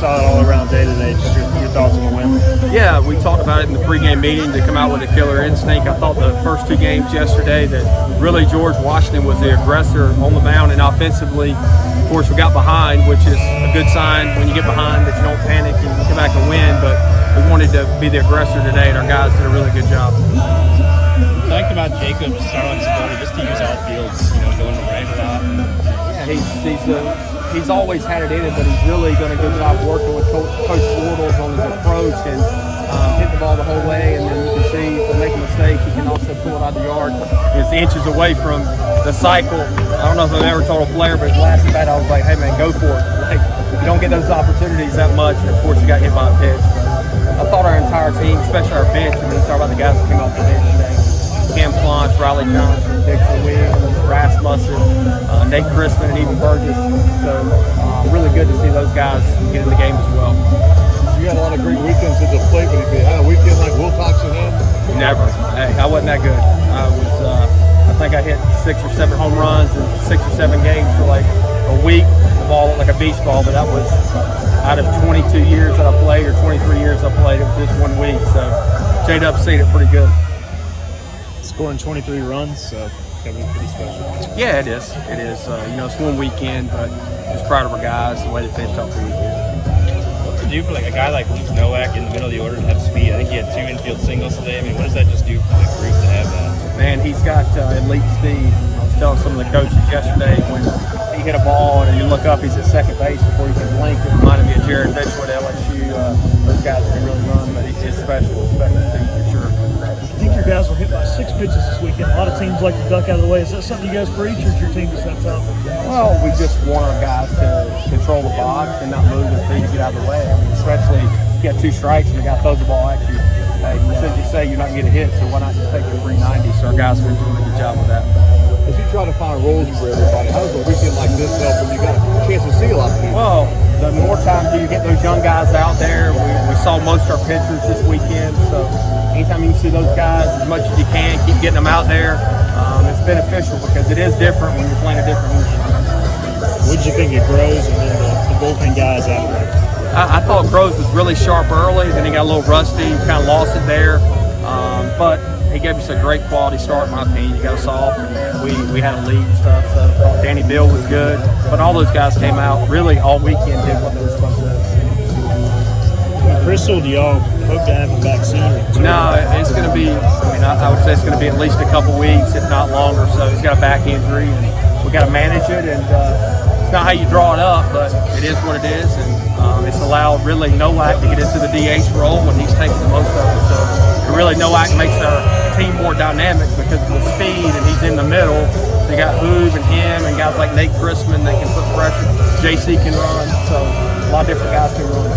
Solid all-around day today. Just your thoughts on the win? Yeah, we talked about it in the pregame meeting to come out with a killer instinct. I thought the first two games yesterday that really George Washington was the aggressor on the mound, and offensively, of course, we got behind, which is a good sign when you get behind that you don't panic and you come back and win. But we wanted to be the aggressor today, and our guys did a really good job. I liked about Jacob Starling's ability just to use all fields, going to right a lot. Yeah, he's always had it in it, but he's really done a good job working with Coach Bortles on his approach and hit the ball the whole way. And then you can see if they make a mistake, he can also pull it out of the yard. It's inches away from the cycle. I don't know if I've ever told a player, but his last at bat, I was like, hey man, go for it. Like, you don't get those opportunities that much, and of course he got hit by a pitch. But I thought our entire team, especially our bench, I mean, you talk about the guys that came off the bench today. Cam Planche, Riley Johnson, Dixon Williams, Rasmussen, Nate Chrisman, and even Burgess. So really good to see those guys get in the game as well. You had a lot of great weekends at the plate, but if you had a weekend like Wilcoxon had? Never. Hey, I wasn't that good. I think I hit 6 or 7 home runs in 6 or 7 games for like a week. The ball looked like a beach ball, but that was out of 22 years that I played, or 23 years I played. It was just 1 week. So J-Dub's seen it pretty good. Scoring 23 runs, so that was pretty special. Yeah, it is. It is. It's 1 weekend, but just proud of our guys, the way they finished off the weekend. What's it do for like a guy like Luke Nowak in the middle of the order to have speed? I think he had 2 infield singles today. I mean, what does that just do for the group to have that? Man, he's got elite speed. I was telling some of the coaches yesterday when he hit a ball and you look up, he's at second base before you can blink. It reminded me of Jared Mitchell at LSU. Those guys can really run, but he's special speed for sure. I think your guys were hit by 6 pitches this weekend. A lot of teams like to duck out of the way. Is that something you guys preach, or is your team just that tough? Well, we just want our guys to control the box and not move their feet to get out of the way. I mean, especially if you got 2 strikes and the guy throws the ball at you. Hey, you say you're not going to get a hit, so why not just take your 390? So our guys have been doing a good job with that. As you try to find roles for everybody, how does a weekend like this help when you got a chance to see a lot of people? Well, the more time you get those young guys out there, we saw most of our pitchers this weekend, so anytime you can see those guys as much as you can, keep getting them out there, it's beneficial because it is different when you're playing a different weekend. What did you think of Groves and then the bullpen guys out there? I thought Groves was really sharp early, then he got a little rusty, kind of lost it there, but he gave us a great quality start, in my opinion. He got us off, and we had a lead and stuff, so I thought Danny Bill was good, but all those guys came out really all weekend, did what they were supposed to do. Crystal, do y'all hope to have him back sooner? No, it's going to be, I would say it's going to be at least a couple weeks, if not longer. So he's got a back injury, and we got to manage it. And it's not how you draw it up, but it is what it is. And it's allowed really Nowak to get into the DH role when he's taking the most of it. So really Nowak makes our team more dynamic because of the speed, and he's in the middle. So you got Hoove and him and guys like Nate Chrisman that can put pressure. JC can run. So a lot of different guys can run.